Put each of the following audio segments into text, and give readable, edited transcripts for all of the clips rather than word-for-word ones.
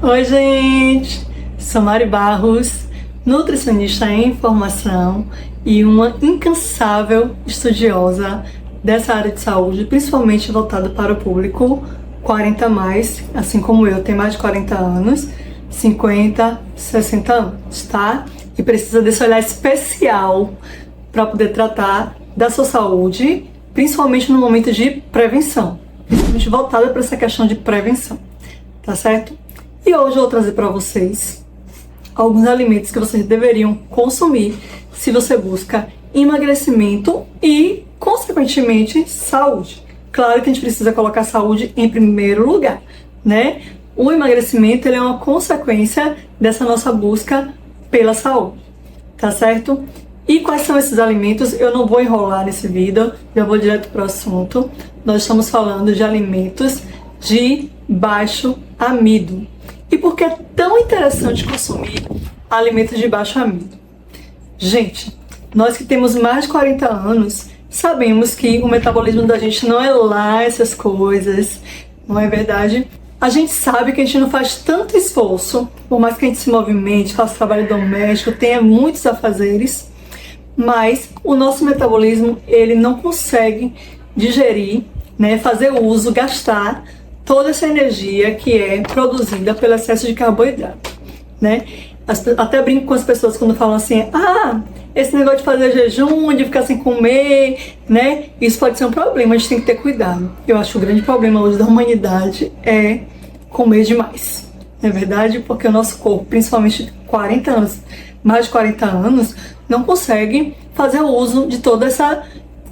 Oi, gente! Sou Mari Barros, nutricionista em formação e uma incansável estudiosa dessa área de saúde, principalmente voltada para o público 40 a mais, assim como eu, tem mais de 40 anos, 50, 60 anos, tá? E precisa desse olhar especial para poder tratar da sua saúde, principalmente no momento de prevenção, principalmente voltada para essa questão de prevenção, tá certo? E hoje eu vou trazer para vocês alguns alimentos que vocês deveriam consumir se você busca emagrecimento e, consequentemente, saúde. Claro que a gente precisa colocar a saúde em primeiro lugar, né? O emagrecimento ele é uma consequência dessa nossa busca pela saúde, tá certo? E quais são esses alimentos? Eu não vou enrolar nesse vídeo, já vou direto para o assunto. Nós estamos falando de alimentos de baixo amido. E por que é tão interessante consumir alimentos de baixo amido? Gente, nós que temos mais de 40 anos, sabemos que o metabolismo da gente não é lá essas coisas, não é verdade? A gente sabe que a gente não faz tanto esforço, por mais que a gente se movimente, faça trabalho doméstico, tenha muitos afazeres, mas o nosso metabolismo, ele não consegue digerir, né, fazer uso, gastar toda essa energia que é produzida pelo excesso de carboidrato, né? Até brinco com as pessoas quando falam assim, esse negócio de fazer jejum, de ficar sem comer, né? Isso pode ser um problema, a gente tem que ter cuidado. Eu acho que o grande problema hoje da humanidade é comer demais, não é verdade? Porque o nosso corpo, principalmente 40 anos, mais de 40 anos, não consegue fazer o uso de toda essa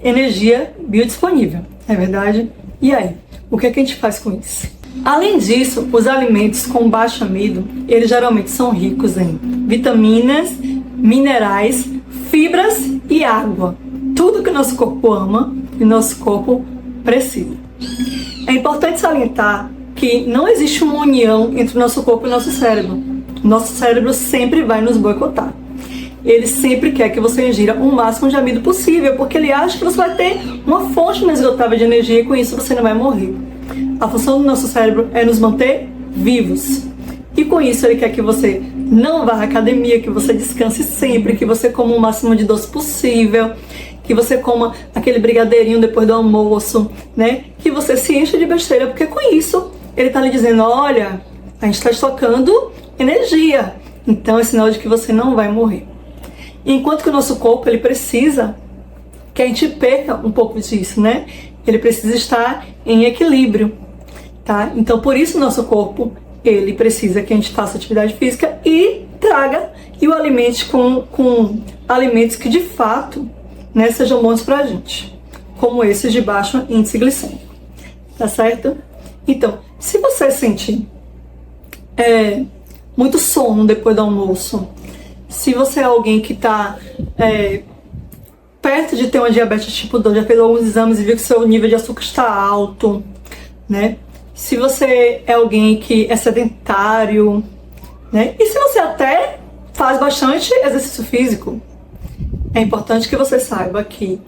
energia biodisponível, não é verdade? E aí? O que é que a gente faz com isso? Além disso, os alimentos com baixo amido, eles geralmente são ricos em vitaminas, minerais, fibras e água. Tudo que o nosso corpo ama e o nosso corpo precisa. É importante salientar que não existe uma união entre o nosso corpo e o nosso cérebro. Nosso cérebro sempre vai nos boicotar. Ele sempre quer que você ingira o máximo de amido possível, porque ele acha que você vai ter uma fonte inesgotável de energia e com isso você não vai morrer. A função do nosso cérebro é nos manter vivos. E com isso ele quer que você não vá à academia, que você descanse sempre, que você coma o máximo de doce possível, que você coma aquele brigadeirinho depois do almoço, né? Que você se encha de besteira, porque com isso ele está lhe dizendo, olha, a gente está estocando energia, então é sinal de que você não vai morrer. Enquanto que o nosso corpo, ele precisa que a gente perca um pouco disso, né? Ele precisa estar em equilíbrio, tá? Então, por isso o nosso corpo, ele precisa que a gente faça atividade física e traga e o alimente com alimentos que de fato, né, sejam bons pra gente, como esses de baixo índice glicêmico, tá certo? Então, se você sentir muito sono depois do almoço, se você é alguém que está perto de ter uma diabetes tipo 2, já fez alguns exames e viu que seu nível de açúcar está alto, né? Se você é alguém que é sedentário, né? E se você até faz bastante exercício físico, é importante que você saiba que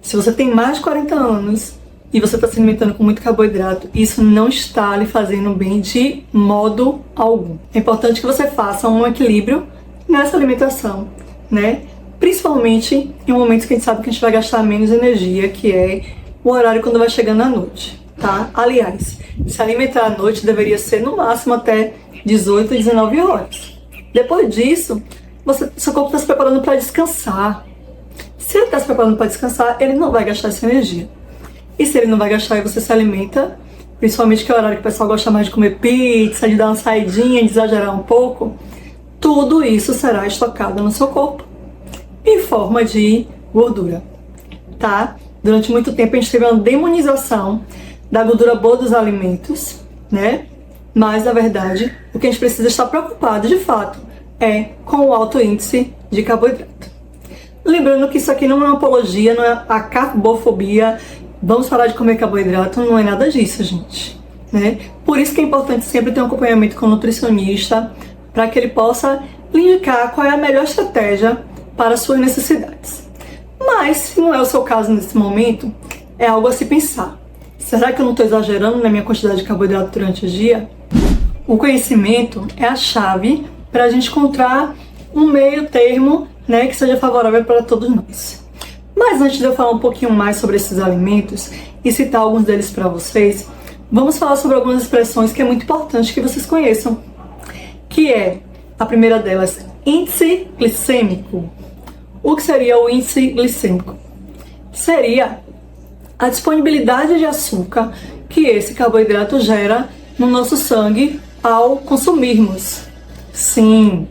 se você tem mais de 40 anos e você está se alimentando com muito carboidrato, isso não está lhe fazendo bem de modo algum. É importante que você faça um equilíbrio nessa alimentação, né? Principalmente em um momento que a gente sabe que a gente vai gastar menos energia, que é o horário quando vai chegando à noite, tá? Aliás, se alimentar à noite deveria ser no máximo até 18, 19 horas. Depois disso, seu corpo está se preparando para descansar. Se ele está se preparando para descansar, ele não vai gastar essa energia. E se ele não vai gastar e você se alimenta, principalmente que é o horário que o pessoal gosta mais de comer pizza, de dar uma saidinha, de exagerar um pouco, tudo isso será estocado no seu corpo em forma de gordura, tá? Durante muito tempo a gente teve uma demonização da gordura boa dos alimentos, né? Mas, na verdade, o que a gente precisa estar preocupado, de fato, é com o alto índice de carboidrato. Lembrando que isso aqui não é uma apologia, não é a carbofobia, vamos parar de comer carboidrato, não é nada disso, gente, né? Por isso que é importante sempre ter um acompanhamento com o nutricionista, para que ele possa lhe indicar qual é a melhor estratégia para as suas necessidades. Mas, se não é o seu caso nesse momento, é algo a se pensar. Será que eu não estou exagerando na minha quantidade de carboidrato durante o dia? O conhecimento é a chave para a gente encontrar um meio termo, né, que seja favorável para todos nós. Mas antes de eu falar um pouquinho mais sobre esses alimentos e citar alguns deles para vocês, vamos falar sobre algumas expressões que é muito importante que vocês conheçam, que é, a primeira delas, índice glicêmico. O que seria o índice glicêmico? Seria a disponibilidade de açúcar que esse carboidrato gera no nosso sangue ao consumirmos. Sim,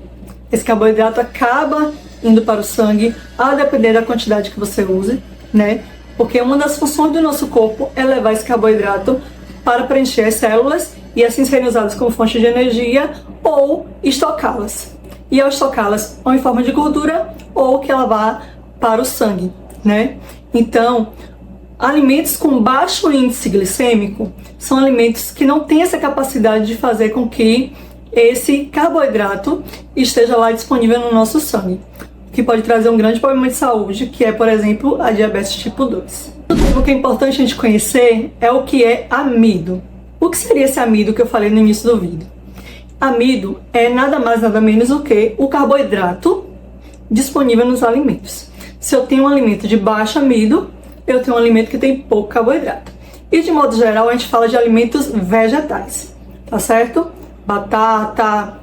esse carboidrato acaba indo para o sangue a depender da quantidade que você use, né? Porque uma das funções do nosso corpo é levar esse carboidrato para preencher as células e assim serem usadas como fonte de energia ou estocá-las. E ao estocá-las, ou em forma de gordura ou que ela vá para o sangue, né? Então, alimentos com baixo índice glicêmico são alimentos que não têm essa capacidade de fazer com que esse carboidrato esteja lá disponível no nosso sangue, que pode trazer um grande problema de saúde, que é, por exemplo, a diabetes tipo 2. O que é importante a gente conhecer é o que é amido. O que seria esse amido que eu falei no início do vídeo? Amido é nada mais nada menos do que o carboidrato disponível nos alimentos. Se eu tenho um alimento de baixo amido, eu tenho um alimento que tem pouco carboidrato. E de modo geral a gente fala de alimentos vegetais, tá certo? Batata,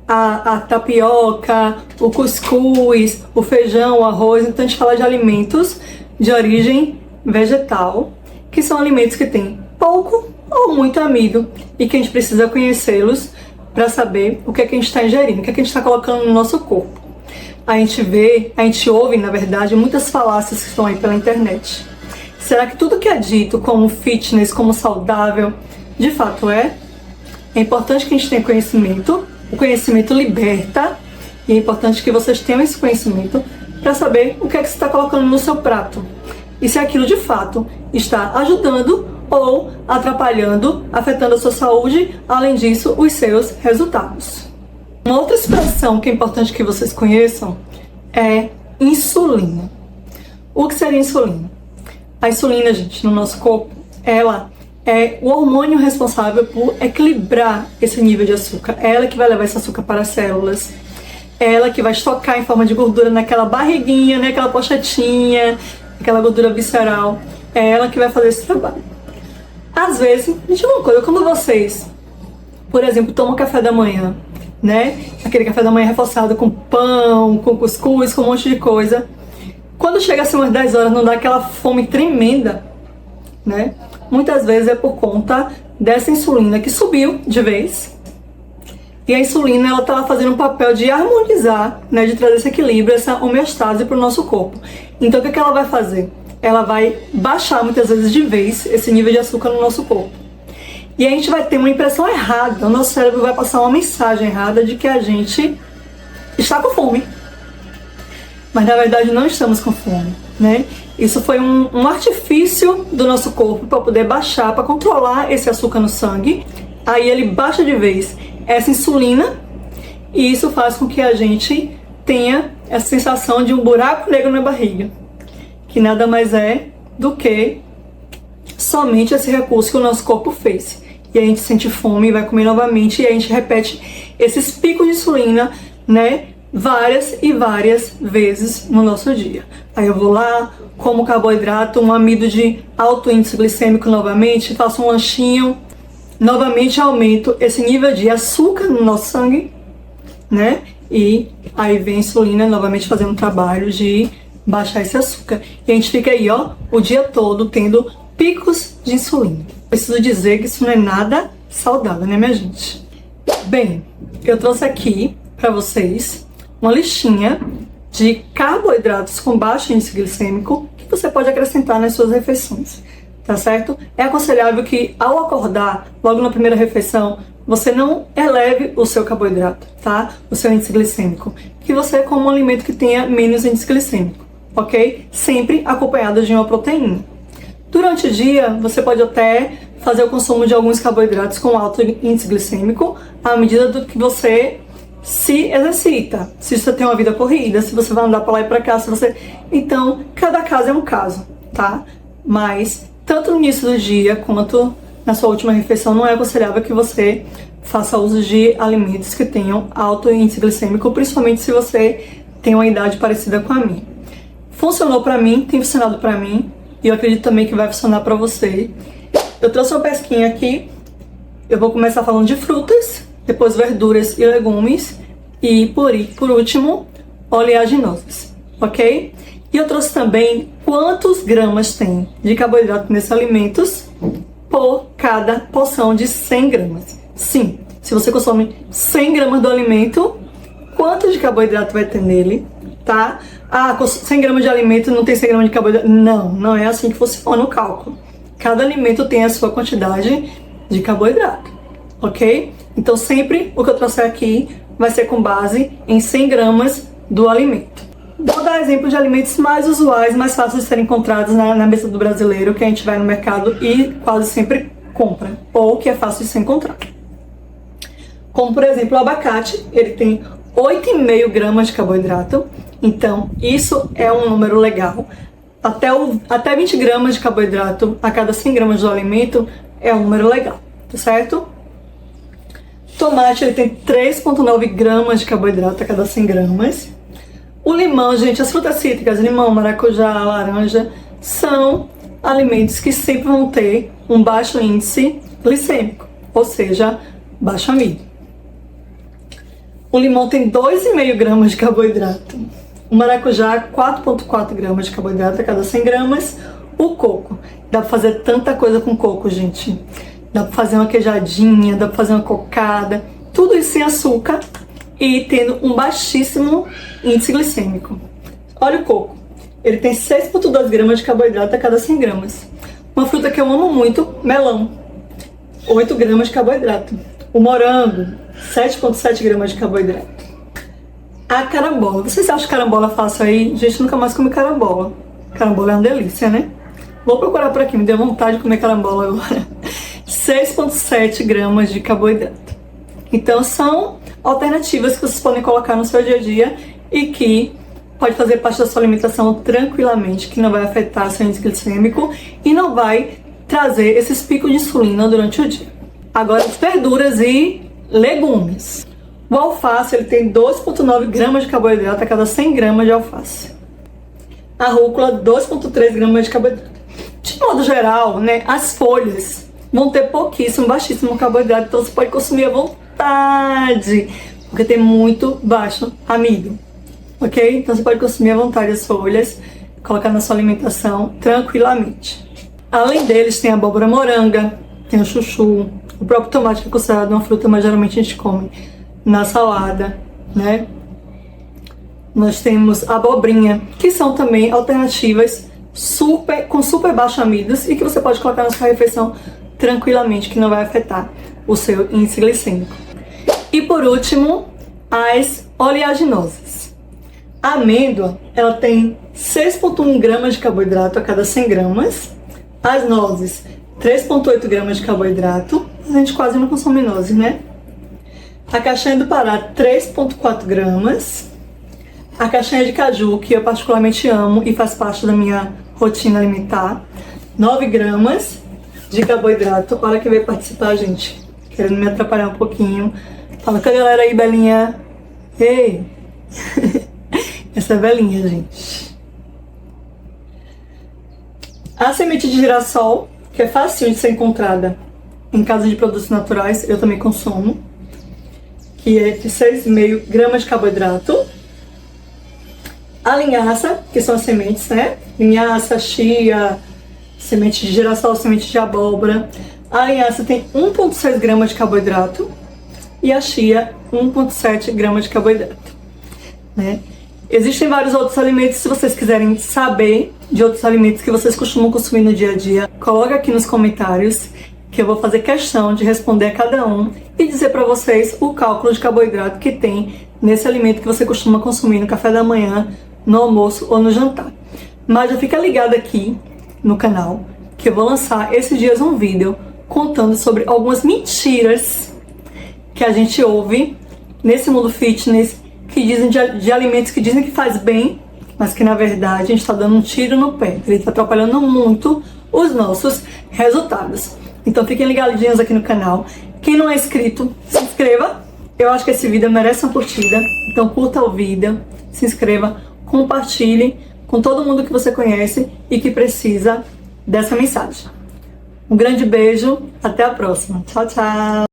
a tapioca, o cuscuz, o feijão, o arroz. Então a gente fala de alimentos de origem vegetal, que são alimentos que têm pouco ou muito amido e que a gente precisa conhecê-los para saber o que é que a gente está ingerindo, o que é que a gente está colocando no nosso corpo. A gente ouve, na verdade, muitas falácias que estão aí pela internet. Será que tudo que é dito como fitness, como saudável, de fato é? É importante que a gente tenha conhecimento, o conhecimento liberta, e é importante que vocês tenham esse conhecimento para saber o que é que você está colocando no seu prato. E se aquilo de fato está ajudando ou atrapalhando, afetando a sua saúde, além disso, os seus resultados. Uma outra expressão que é importante que vocês conheçam é insulina. O que seria insulina? A insulina, gente, no nosso corpo, ela é o hormônio responsável por equilibrar esse nível de açúcar. É ela que vai levar esse açúcar para as células. É ela que vai estocar em forma de gordura naquela barriguinha, né, aquela pochetinha, aquela gordura visceral. É ela que vai fazer esse trabalho. Às vezes, me diga uma coisa, quando vocês, por exemplo, tomam café da manhã, né? Aquele café da manhã reforçado com pão, com cuscuz, com um monte de coisa. Quando chega assim umas 10 horas, não dá aquela fome tremenda, né? Muitas vezes é por conta dessa insulina que subiu de vez. E a insulina, ela tá lá fazendo um papel de harmonizar, né? De trazer esse equilíbrio, essa homeostase para o nosso corpo. Então o que ela vai fazer? Ela vai baixar muitas vezes de vez esse nível de açúcar no nosso corpo. E a gente vai ter uma impressão errada, o nosso cérebro vai passar uma mensagem errada de que a gente está com fome. Mas na verdade não estamos com fome, né? Isso foi um artifício do nosso corpo para poder baixar, para controlar esse açúcar no sangue. Aí ele baixa de vez essa insulina e isso faz com que a gente tenha essa sensação de um buraco negro na barriga, que nada mais é do que somente esse recurso que o nosso corpo fez. E a gente sente fome e vai comer novamente, e a gente repete esses picos de insulina, né, várias e várias vezes no nosso dia. Aí eu vou lá, como carboidrato, um amido de alto índice glicêmico novamente, faço um lanchinho, novamente aumento esse nível de açúcar no nosso sangue, né, e aí vem a insulina novamente fazendo um trabalho de baixar esse açúcar. E a gente fica aí, ó, o dia todo tendo picos de insulina. Preciso dizer que isso não é nada saudável, né, minha gente? Bem, eu trouxe aqui para vocês uma listinha de carboidratos com baixo índice glicêmico que você pode acrescentar nas suas refeições, tá certo? É aconselhável que ao acordar, logo na primeira refeição, você não eleve o seu carboidrato, tá? O seu índice glicêmico. Que você coma um alimento que tenha menos índice glicêmico, ok? Sempre acompanhado de uma proteína. Durante o dia, você pode até fazer o consumo de alguns carboidratos com alto índice glicêmico à medida do que você se exercita. Se você tem uma vida corrida, se você vai andar para lá e para cá, se você... Então, cada caso é um caso, tá? Mas, tanto no início do dia quanto na sua última refeição, não é aconselhável que você faça uso de alimentos que tenham alto índice glicêmico, principalmente se você tem uma idade parecida com a minha. Funcionou pra mim, tem funcionado pra mim, e eu acredito também que vai funcionar pra você. Eu trouxe uma pesquinha aqui, eu vou começar falando de frutas, depois verduras e legumes, e por último, oleaginosas, ok? E eu trouxe também quantos gramas tem de carboidrato nesses alimentos por cada porção de 100 gramas. Sim, se você consome 100 gramas do alimento, quanto de carboidrato vai ter nele, tá? Ah, com 100 gramas de alimento não tem 100 gramas de carboidrato. Não, não é assim que funciona o cálculo. Cada alimento tem a sua quantidade de carboidrato, ok? Então sempre o que eu trouxe aqui vai ser com base em 100 gramas do alimento. Vou dar exemplo de alimentos mais usuais, mais fáceis de serem encontrados na mesa do brasileiro, que a gente vai no mercado e quase sempre compra, ou que é fácil de ser encontrado. Como, por exemplo, o abacate, ele tem 8,5 gramas de carboidrato, então isso é um número legal. Até 20 gramas de carboidrato a cada 100 gramas do alimento é um número legal, tá certo? Tomate, ele tem 3,9 gramas de carboidrato a cada 100 gramas. O limão, gente, as frutas cítricas, limão, maracujá, laranja, são alimentos que sempre vão ter um baixo índice glicêmico, ou seja, baixo amido. O limão tem 2,5 gramas de carboidrato. O maracujá, 4,4 gramas de carboidrato a cada 100 gramas. O coco, dá pra fazer tanta coisa com coco, gente. Dá pra fazer uma queijadinha, dá pra fazer uma cocada, tudo isso sem açúcar e tendo um baixíssimo índice glicêmico. Olha o coco, ele tem 6,2 gramas de carboidrato a cada 100 gramas. Uma fruta que eu amo muito, melão, 8 gramas de carboidrato. O morango, 7,7 gramas de carboidrato. A carambola, vocês acham carambola fácil aí? Gente, nunca mais comi carambola. Carambola é uma delícia, né? Vou procurar por aqui, me deu vontade de comer carambola agora. 6,7 gramas de carboidrato. Então são alternativas que vocês podem colocar no seu dia a dia e que pode fazer parte da sua alimentação tranquilamente, que não vai afetar seu índice glicêmico e não vai trazer esses picos de insulina durante o dia. Agora, verduras e legumes. O alface, ele tem 2,9 gramas de carboidrato a cada 100 gramas de alface. A rúcula, 2,3 gramas de carboidrato. De modo geral, né, as folhas vão ter pouquíssimo, baixíssimo carboidrato, então você pode consumir à vontade, porque tem muito baixo amido, ok? Então você pode consumir à vontade as folhas, colocar na sua alimentação tranquilamente. Além deles, tem a abóbora moranga, tem o chuchu, o próprio tomate, que é considerado uma fruta, mas geralmente a gente come na salada, né? Nós temos a abobrinha, que são também alternativas com super baixo amidos e que você pode colocar na sua refeição tranquilamente, que não vai afetar o seu índice glicêmico. E por último, as oleaginosas. A amêndoa, ela tem 6,1 gramas de carboidrato a cada 100 gramas. As nozes, 3,8 gramas de carboidrato. A gente quase não consome nozes, né? A castanha do Pará, 3,4 gramas. A castanha de caju, que eu particularmente amo e faz parte da minha rotina alimentar, 9 gramas de carboidrato. Olha que veio participar, gente, querendo me atrapalhar um pouquinho. Fala com a galera aí, Belinha. Ei! Essa é a Belinha, gente. A semente de girassol, que é fácil de ser encontrada em casa de produtos naturais, eu também consumo, que é de 6,5 gramas de carboidrato. A linhaça, que são as sementes, né? Linhaça, chia, semente de girassol, semente de abóbora. A linhaça tem 1,6 gramas de carboidrato e a chia 1,7 gramas de carboidrato, né? Existem vários outros alimentos. Se vocês quiserem saber de outros alimentos que vocês costumam consumir no dia a dia, coloca aqui nos comentários que eu vou fazer questão de responder a cada um e dizer para vocês o cálculo de carboidrato que tem nesse alimento que você costuma consumir no café da manhã, no almoço ou no jantar. Mas já fica ligado aqui no canal que eu vou lançar esses dias um vídeo contando sobre algumas mentiras que a gente ouve nesse mundo fitness, que dizem de alimentos que dizem que faz bem, mas que na verdade a gente está dando um tiro no pé. Ele está atrapalhando muito os nossos resultados. Então fiquem ligadinhos aqui no canal. Quem não é inscrito, se inscreva. Eu acho que esse vídeo merece uma curtida. Então curta o vídeo, se inscreva, compartilhe com todo mundo que você conhece e que precisa dessa mensagem. Um grande beijo, até a próxima. Tchau, tchau!